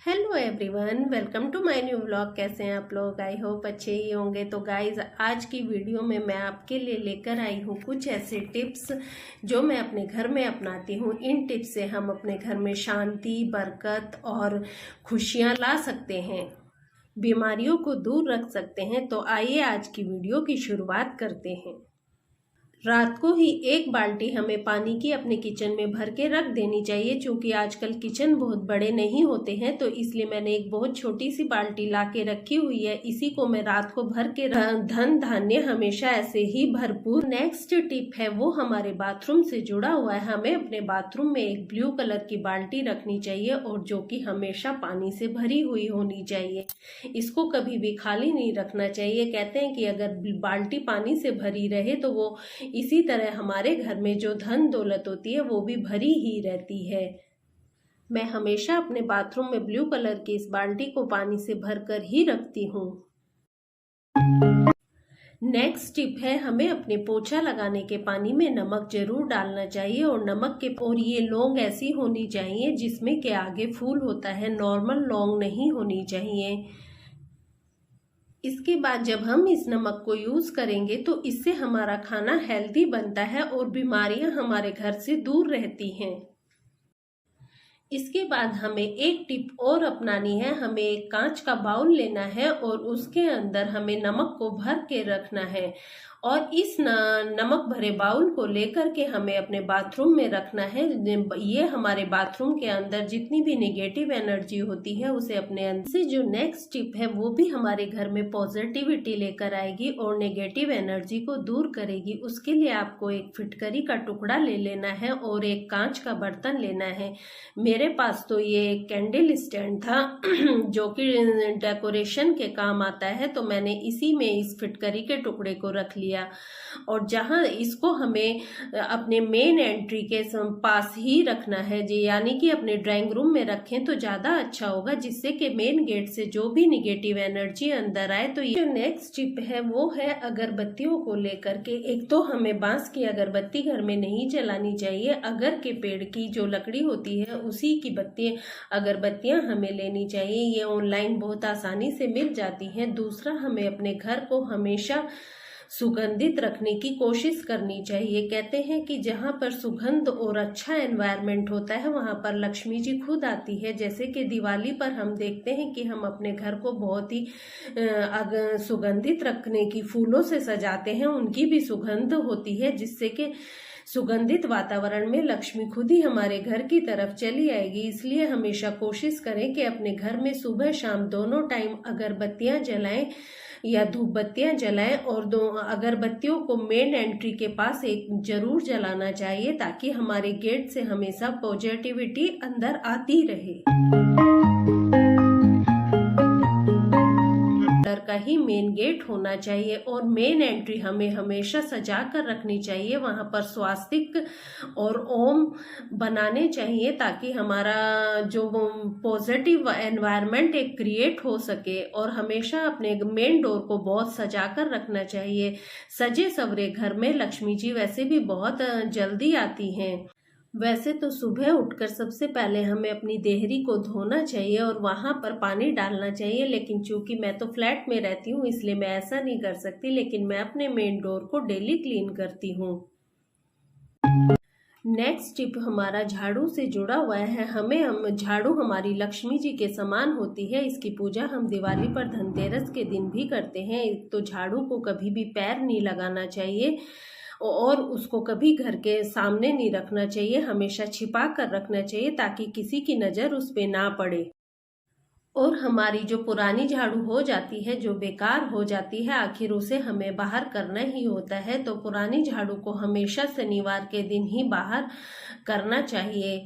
Hello everyone, welcome to my new vlog. कैसे हैं आप लोग? आई होप अच्छे ही होंगे। तो गाइज, आज की वीडियो में मैं आपके लिए लेकर आई हूँ कुछ ऐसे टिप्स जो मैं अपने घर में अपनाती हूँ। इन टिप्स से हम अपने घर में शांति, बरकत और खुशियाँ ला सकते हैं, बीमारियों को दूर रख सकते हैं। तो आइए आज की वीडियो की शुरुआत करते हैं। रात को ही एक बाल्टी हमें पानी की अपने किचन में भर के रख देनी चाहिए। क्योंकि आजकल किचन बहुत बड़े नहीं होते हैं, तो इसलिए मैंने एक बहुत छोटी सी बाल्टी ला के रखी हुई है। इसी को मैं रात को भर के धन धान्य हमेशा ऐसे ही भरपूर। नेक्स्ट टिप है वो हमारे बाथरूम से जुड़ा हुआ है। हमें अपने बाथरूम में एक ब्लू कलर की बाल्टी रखनी चाहिए और जो कि हमेशा पानी से भरी हुई होनी चाहिए। इसको कभी भी खाली नहीं रखना चाहिए। कहते हैं कि अगर बाल्टी पानी से भरी रहे तो वो इसी तरह हमारे घर में जो धन दौलत होती है वो भी भरी ही रहती है। मैं हमेशा अपने बाथरूम में ब्लू कलर की इस बाल्टी को पानी से भरकर ही रखती हूँ। नेक्स्ट टिप है, हमें अपने पोछा लगाने के पानी में नमक जरूर डालना चाहिए। और नमक के और ये लौंग ऐसी होनी चाहिए जिसमें के आगे फूल होता है, नॉर्मल लौंग नहीं होनी चाहिए। इसके बाद जब हम इस नमक को यूज करेंगे तो इससे हमारा खाना हेल्दी बनता है और बीमारियां हमारे घर से दूर रहती हैं। इसके बाद हमें एक टिप और अपनानी है। हमें एक कांच का बाउल लेना है और उसके अंदर हमें नमक को भर के रखना है। और इस नमक भरे बाउल को लेकर के हमें अपने बाथरूम में रखना है। ये हमारे बाथरूम के अंदर जितनी भी नेगेटिव एनर्जी होती है उसे अपने अंदर से, जो नेक्स्ट टिप है वो भी हमारे घर में पॉजिटिविटी लेकर आएगी और नेगेटिव एनर्जी को दूर करेगी। उसके लिए आपको एक फिटकरी का टुकड़ा ले लेना है और एक कांच का बर्तन लेना है। मेरे पास तो ये कैंडल स्टैंड था जो कि डेकोरेशन के काम आता है, तो मैंने इसी में इस फिटकरी के टुकड़े को रख लिया। और जहां इसको हमें अपने मेन एंट्री के पास ही रखना है जी, यानी कि अपने ड्राइंग रूम में रखें तो ज्यादा अच्छा होगा, जिससे कि मेन गेट से जो भी निगेटिव एनर्जी अंदर आए। तो ये नेक्स्ट टिप है वो है अगरबत्तियों को लेकर के। एक तो हमें बांस की अगरबत्ती घर में नहीं जलानी चाहिए। अगर के पेड़ की जो लकड़ी होती है उसी की अगरबत्तियां हमें लेनी चाहिए। ये ऑनलाइन बहुत आसानी से मिल जाती हैं। दूसरा, हमें अपने घर को हमेशा सुगंधित रखने की कोशिश करनी चाहिए। कहते हैं कि जहाँ पर सुगंध और अच्छा एनवायरनमेंट होता है वहां पर लक्ष्मी जी खुद आती है। जैसे कि दिवाली पर हम देखते हैं कि हम अपने घर को बहुत ही सुगंधित रखने की फूलों से सजाते हैं, उनकी भी सुगंध होती है, जिससे कि सुगंधित वातावरण में लक्ष्मी खुद ही हमारे घर की तरफ चली आएगी। इसलिए हमेशा कोशिश करें कि अपने घर में सुबह शाम दोनों टाइम अगरबत्तियां जलाएं या धूप बत्तियां जलाएं। और दो अगरबत्तियों को मेन एंट्री के पास एक जरूर जलाना चाहिए, ताकि हमारे गेट से हमेशा पॉजिटिविटी अंदर आती रहे। का ही मेन गेट होना चाहिए और मेन एंट्री हमें हमेशा सजा कर रखनी चाहिए। वहां पर स्वास्तिक और ओम बनाने चाहिए, ताकि हमारा जो पॉजिटिव एनवायरनमेंट एक क्रिएट हो सके। और हमेशा अपने मेन डोर को बहुत सजा कर रखना चाहिए। सजे सवरे घर में लक्ष्मी जी वैसे भी बहुत जल्दी आती हैं। वैसे तो सुबह उठकर सबसे पहले हमें अपनी देहरी को धोना चाहिए और वहां पर पानी डालना चाहिए, लेकिन चूंकि मैं तो फ्लैट में रहती हूँ इसलिए मैं ऐसा नहीं कर सकती। लेकिन मैं अपने मेन डोर को डेली क्लीन करती हूँ। नेक्स्ट टिप हमारा झाड़ू से जुड़ा हुआ है। हम झाड़ू हमारी लक्ष्मी जी के समान होती है। इसकी पूजा हम दिवाली पर धनतेरस के दिन भी करते हैं। तो झाड़ू को कभी भी पैर नहीं लगाना चाहिए और उसको कभी घर के सामने नहीं रखना चाहिए। हमेशा छिपा कर रखना चाहिए ताकि किसी की नजर उस पे ना पड़े। और हमारी जो पुरानी झाड़ू हो जाती है, जो बेकार हो जाती है, आखिर उसे हमें बाहर करना ही होता है। तो पुरानी झाड़ू को हमेशा शनिवार के दिन ही बाहर करना चाहिए।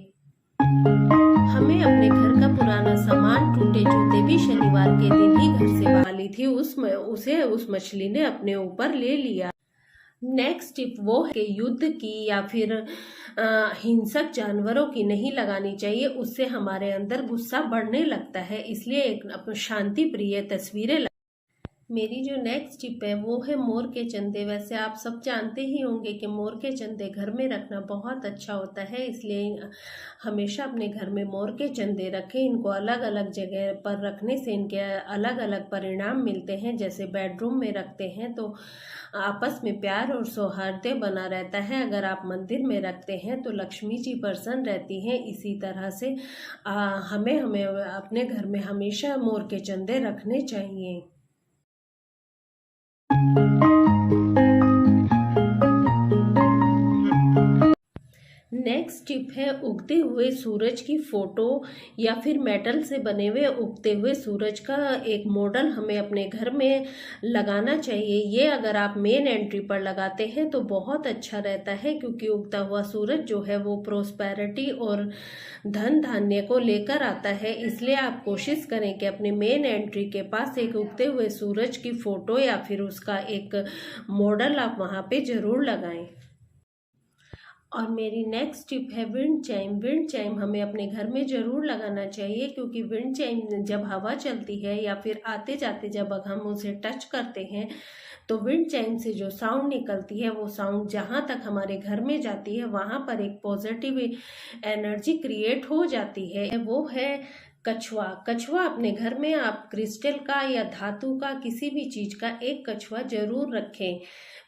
हमें अपने घर का पुराना सामान, टूटे जूते भी शनिवार के दिन ही घर से वाली थी, उस मछली ने अपने ऊपर ले लिया। नेक्स्ट टिप वो है कि युद्ध की या फिर हिंसक जानवरों की नहीं लगानी चाहिए। उससे हमारे अंदर गुस्सा बढ़ने लगता है। इसलिए एक शांति प्रिय तस्वीरें मेरी जो नेक्स्ट टिप है वो है मोर के चंदे। वैसे आप सब जानते ही होंगे कि मोर के चंदे घर में रखना बहुत अच्छा होता है, इसलिए हमेशा अपने घर में मोर के चंदे रखें। इनको अलग अलग जगह पर रखने से इनके अलग अलग परिणाम मिलते हैं। जैसे बेडरूम में रखते हैं तो आपस में प्यार और सौहार्द बना रहता है। अगर आप मंदिर में रखते हैं तो लक्ष्मी जी प्रसन्न रहती हैं। इसी तरह से हमें अपने घर में हमेशा मोर के चंदे रखने चाहिए। नेक्स्ट टिप है उगते हुए सूरज की फोटो या फिर मेटल से बने हुए उगते हुए सूरज का एक मॉडल हमें अपने घर में लगाना चाहिए। ये अगर आप मेन एंट्री पर लगाते हैं तो बहुत अच्छा रहता है, क्योंकि उगता हुआ सूरज जो है वो प्रोस्पेरिटी और धन धान्य को लेकर आता है। इसलिए आप कोशिश करें कि अपने मेन एंट्री के पास एक उगते हुए सूरज की फोटो या फिर उसका एक मॉडल आप वहाँ पे जरूर लगाएं। और मेरी नेक्स्ट टिप है विंड चाइम। विंड चाइम हमें अपने घर में ज़रूर लगाना चाहिए, क्योंकि विंड चाइम जब हवा चलती है या फिर आते जाते जब हम उसे टच करते हैं तो विंड चाइम से जो साउंड निकलती है वो साउंड जहाँ तक हमारे घर में जाती है वहाँ पर एक पॉजिटिव एनर्जी क्रिएट हो जाती है। वो है कछुआ। कछुआ अपने घर में आप क्रिस्टल का या धातु का किसी भी चीज का एक कछुआ जरूर रखें।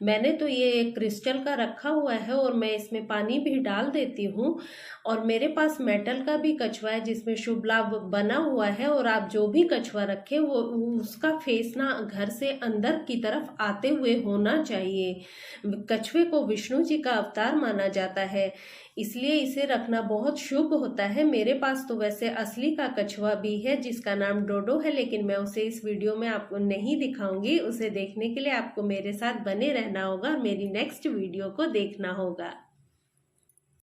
मैंने तो ये क्रिस्टल का रखा हुआ है और मैं इसमें पानी भी डाल देती हूँ। और मेरे पास मेटल का भी कछुआ है जिसमें शुभ लाभ बना हुआ है। और आप जो भी कछुआ रखें वो उसका फेस ना घर से अंदर की तरफ आते हुए होना चाहिए। कछुए को विष्णु जी का अवतार माना जाता है, इसलिए इसे रखना बहुत शुभ होता है। मेरे पास तो वैसे असली का कछुआ भी है जिसका नाम डोडो है, लेकिन मैं उसे इस वीडियो में आपको नहीं दिखाऊंगी। उसे देखने के लिए आपको मेरे साथ बने रहना होगा, मेरी नेक्स्ट वीडियो को देखना होगा।